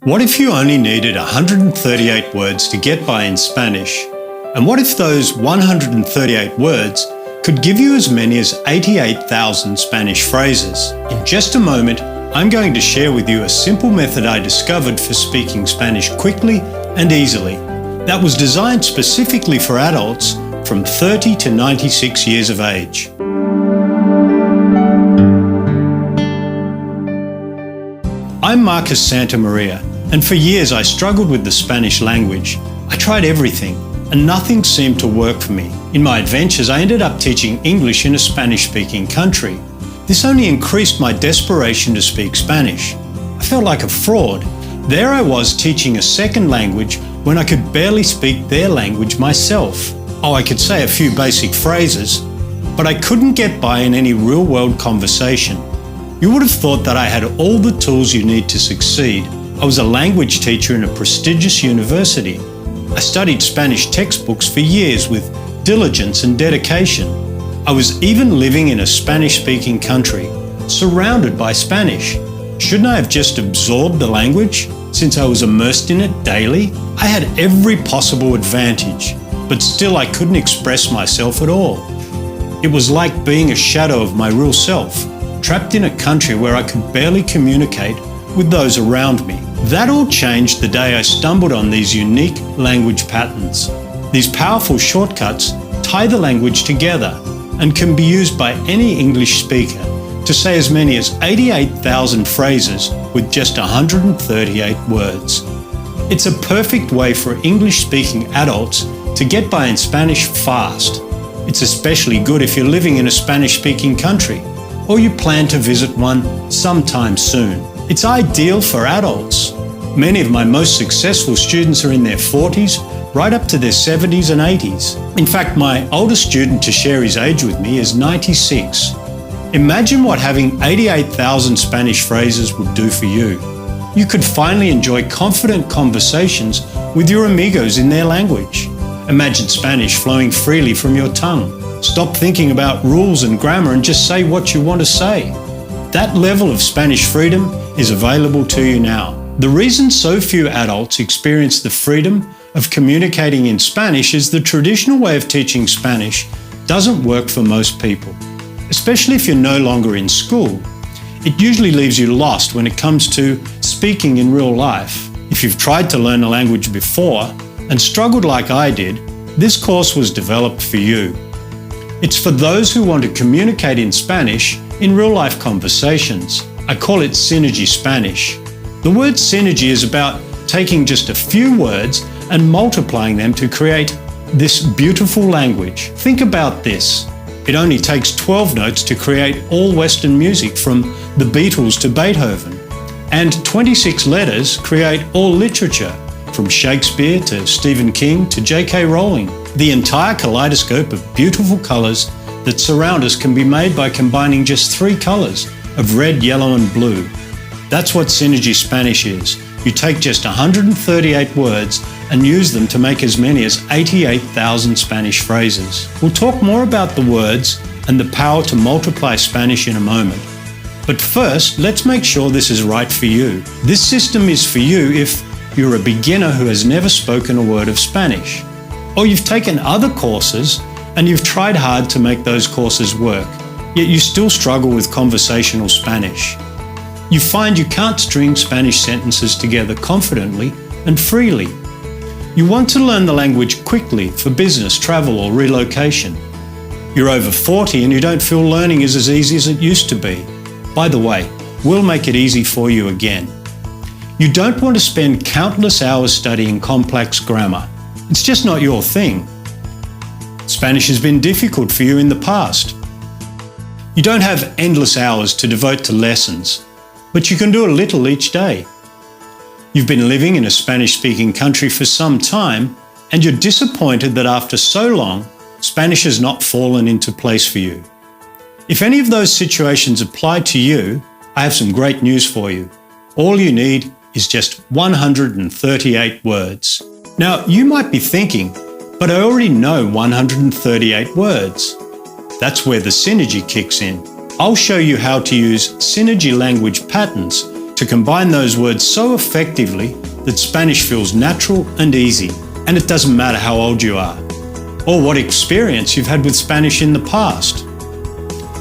What if you only needed 138 words to get by in Spanish? And what if those 138 words could give you as many as 88,000 Spanish phrases? In just a moment, I'm going to share with you a simple method I discovered for speaking Spanish quickly and easily that was designed specifically for adults from 30 to 96 years of age. I'm Marcus Santamaria, and for years I struggled with the Spanish language. I tried everything, and nothing seemed to work for me. In my adventures, I ended up teaching English in a Spanish-speaking country. This only increased my desperation to speak Spanish. I felt like a fraud. There I was teaching a second language when I could barely speak their language myself. Oh, I could say a few basic phrases, but I couldn't get by in any real-world conversation. You would have thought that I had all the tools you need to succeed. I was a language teacher in a prestigious university. I studied Spanish textbooks for years with diligence and dedication. I was even living in a Spanish-speaking country, surrounded by Spanish. Shouldn't I have just absorbed the language, since I was immersed in it daily? I had every possible advantage, but still I couldn't express myself at all. It was like being a shadow of my real self, trapped in a country where I could barely communicate with those around me. That all changed the day I stumbled on these unique language patterns. These powerful shortcuts tie the language together and can be used by any English speaker to say as many as 88,000 phrases with just 138 words. It's a perfect way for English-speaking adults to get by in Spanish fast. It's especially good if you're living in a Spanish-speaking country or you plan to visit one sometime soon. It's ideal for adults. Many of my most successful students are in their 40s, right up to their 70s and 80s. In fact, my oldest student to share his age with me is 96. Imagine what having 88,000 Spanish phrases would do for you. You could finally enjoy confident conversations with your amigos in their language. Imagine Spanish flowing freely from your tongue. Stop thinking about rules and grammar and just say what you want to say. That level of Spanish freedom is available to you now. The reason so few adults experience the freedom of communicating in Spanish is the traditional way of teaching Spanish doesn't work for most people. Especially if you're no longer in school, it usually leaves you lost when it comes to speaking in real life. If you've tried to learn a language before and struggled like I did, this course was developed for you. It's for those who want to communicate in Spanish in real-life conversations. I call it Synergy Spanish. The word synergy is about taking just a few words and multiplying them to create this beautiful language. Think about this. It only takes 12 notes to create all Western music from the Beatles to Beethoven, and 26 letters create all literature, from Shakespeare to Stephen King to J.K. Rowling. The entire kaleidoscope of beautiful colours that surround us can be made by combining just 3 colours of red, yellow and blue. That's what Synergy Spanish is. You take just 138 words and use them to make as many as 88,000 Spanish phrases. We'll talk more about the words and the power to multiply Spanish in a moment. But first, let's make sure this is right for you. This system is for you if you're a beginner who has never spoken a word of Spanish, or you've taken other courses and you've tried hard to make those courses work, yet you still struggle with conversational Spanish. You find you can't string Spanish sentences together confidently and freely. You want to learn the language quickly for business, travel or relocation. You're over 40 and you don't feel learning is as easy as it used to be. By the way, we'll make it easy for you again. You don't want to spend countless hours studying complex grammar. It's just not your thing. Spanish has been difficult for you in the past. You don't have endless hours to devote to lessons, but you can do a little each day. You've been living in a Spanish-speaking country for some time, and you're disappointed that after so long, Spanish has not fallen into place for you. If any of those situations apply to you, I have some great news for you. All you need is just 138 words. Now, you might be thinking, but I already know 138 words. That's where the synergy kicks in. I'll show you how to use synergy language patterns to combine those words so effectively that Spanish feels natural and easy, and it doesn't matter how old you are, or what experience you've had with Spanish in the past.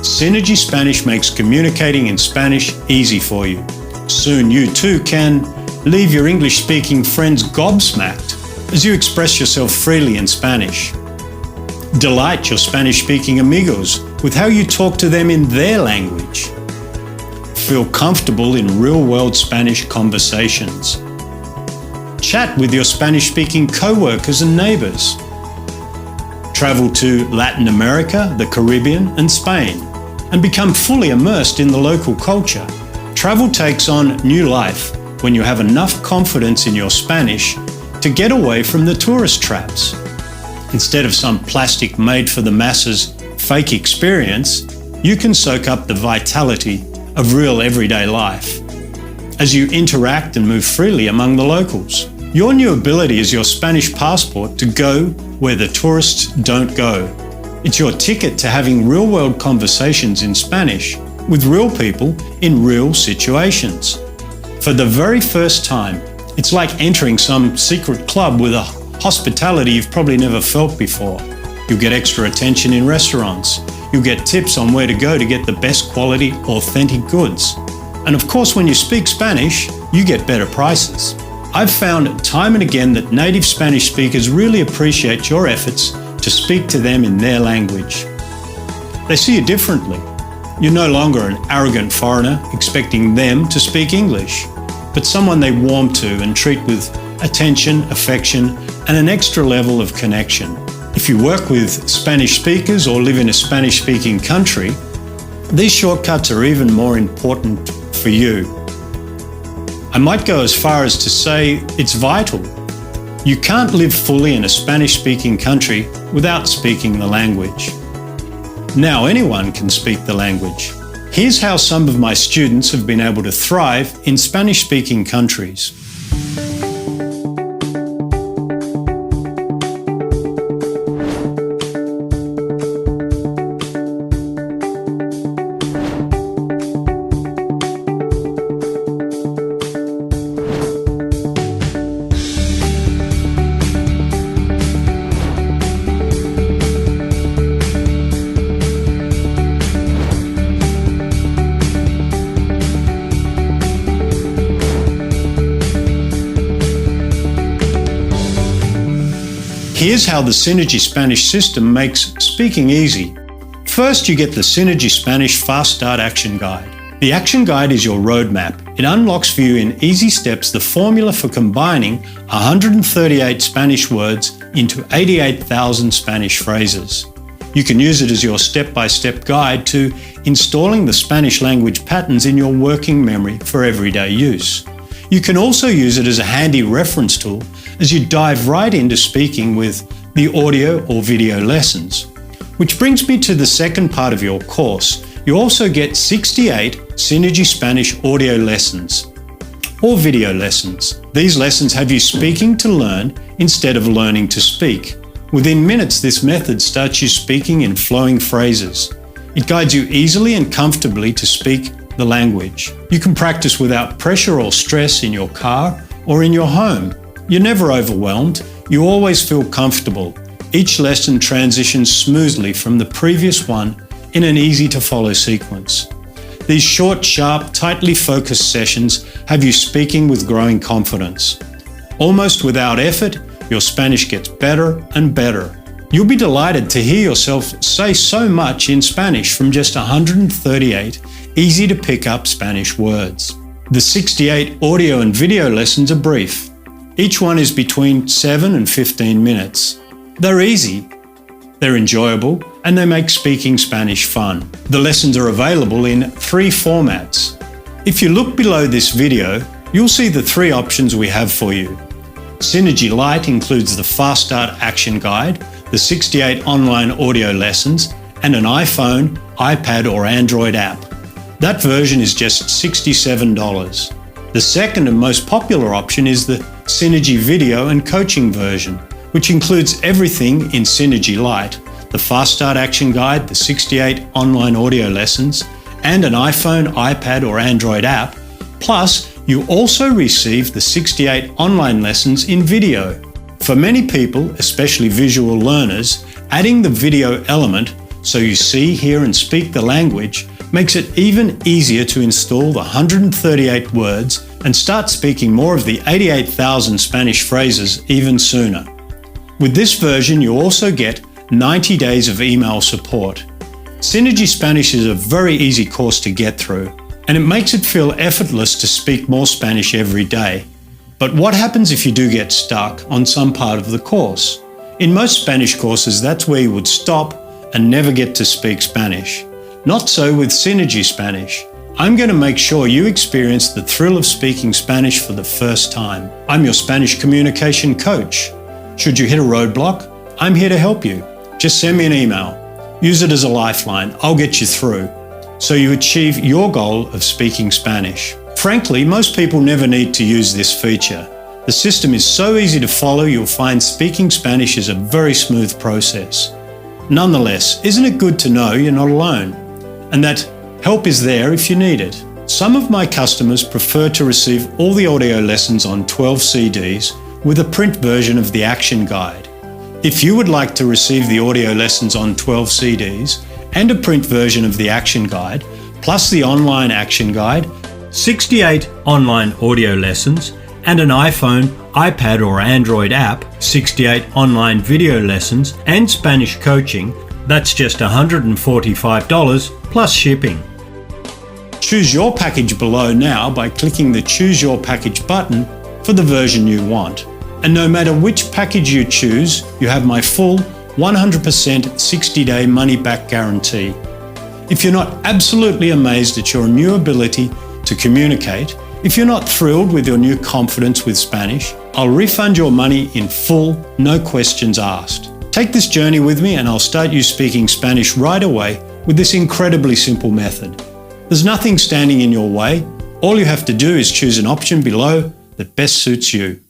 Synergy Spanish makes communicating in Spanish easy for you. Soon you too can leave your English-speaking friends gobsmacked as you express yourself freely in Spanish. Delight your Spanish-speaking amigos with how you talk to them in their language. Feel comfortable in real-world Spanish conversations. Chat with your Spanish-speaking co-workers and neighbors. Travel to Latin America, the Caribbean, and Spain, and become fully immersed in the local culture. Travel takes on new life when you have enough confidence in your Spanish to get away from the tourist traps. Instead of some plastic made-for-the-masses fake experience, you can soak up the vitality of real everyday life as you interact and move freely among the locals. Your new ability is your Spanish passport to go where the tourists don't go. It's your ticket to having real-world conversations in Spanish with real people in real situations. For the very first time, it's like entering some secret club with a hospitality you've probably never felt before. You'll get extra attention in restaurants. You'll get tips on where to go to get the best quality, authentic goods. And of course, when you speak Spanish, you get better prices. I've found time and again that native Spanish speakers really appreciate your efforts to speak to them in their language. They see you differently. You're no longer an arrogant foreigner expecting them to speak English, but someone they warm to and treat with attention, affection, and an extra level of connection. If you work with Spanish speakers or live in a Spanish-speaking country, these shortcuts are even more important for you. I might go as far as to say it's vital. You can't live fully in a Spanish-speaking country without speaking the language. Now anyone can speak the language. Here's how some of my students have been able to thrive in Spanish-speaking countries. Here's how the Synergy Spanish system makes speaking easy. First, you get the Synergy Spanish Fast Start Action Guide. The Action Guide is your roadmap. It unlocks for you in easy steps the formula for combining 138 Spanish words into 88,000 Spanish phrases. You can use it as your step-by-step guide to installing the Spanish language patterns in your working memory for everyday use. You can also use it as a handy reference tool as you dive right into speaking with the audio or video lessons. Which brings me to the second part of your course. You also get 68 Synergy Spanish audio lessons or video lessons. These lessons have you speaking to learn instead of learning to speak. Within minutes, this method starts you speaking in flowing phrases. It guides you easily and comfortably to speak the language. You can practice without pressure or stress in your car or in your home. You're never overwhelmed. You always feel comfortable. Each lesson transitions smoothly from the previous one in an easy-to-follow sequence. These short, sharp, tightly focused sessions have you speaking with growing confidence. Almost without effort, your Spanish gets better and better. You'll be delighted to hear yourself say so much in Spanish from just 138 easy-to-pick-up Spanish words. The 68 audio and video lessons are brief. Each one is between 7 and 15 minutes. They're easy, they're enjoyable, and they make speaking Spanish fun. The lessons are available in 3 formats. If you look below this video, you'll see the 3 options we have for you. Synergy Lite includes the Fast Start Action Guide, the 68 online audio lessons, and an iPhone, iPad or Android app. That version is just $67. The second and most popular option is the Synergy Video and Coaching version, which includes everything in Synergy Lite, the Fast Start Action Guide, the 68 online audio lessons, and an iPhone, iPad or Android app, Plus, you also receive the 68 online lessons in video. For many people, especially visual learners, adding the video element, so you see, hear and speak the language, makes it even easier to install the 138 words and start speaking more of the 88,000 Spanish phrases even sooner. With this version, you also get 90 days of email support. Synergy Spanish is a very easy course to get through, and it makes it feel effortless to speak more Spanish every day. But what happens if you do get stuck on some part of the course? In most Spanish courses, that's where you would stop and never get to speak Spanish. Not so with Synergy Spanish. I'm going to make sure you experience the thrill of speaking Spanish for the first time. I'm your Spanish communication coach. Should you hit a roadblock, I'm here to help you. Just send me an email. Use it as a lifeline. I'll get you through, so you achieve your goal of speaking Spanish. Frankly, most people never need to use this feature. The system is so easy to follow, you'll find speaking Spanish is a very smooth process. Nonetheless, isn't it good to know you're not alone, and that help is there if you need it? Some of my customers prefer to receive all the audio lessons on 12 CDs with a print version of the action guide. If you would like to receive the audio lessons on 12 CDs and a print version of the action guide, plus the online action guide, 68 online audio lessons, and an iPhone, iPad or Android app, 68 online video lessons, and Spanish coaching, that's just $145 plus shipping. Choose your package below now by clicking the Choose Your Package button for the version you want. And no matter which package you choose, you have my full 100% 60-day money-back guarantee. If you're not absolutely amazed at your new ability to communicate, if you're not thrilled with your new confidence with Spanish, I'll refund your money in full, no questions asked. Take this journey with me and I'll start you speaking Spanish right away with this incredibly simple method. There's nothing standing in your way. All you have to do is choose an option below that best suits you.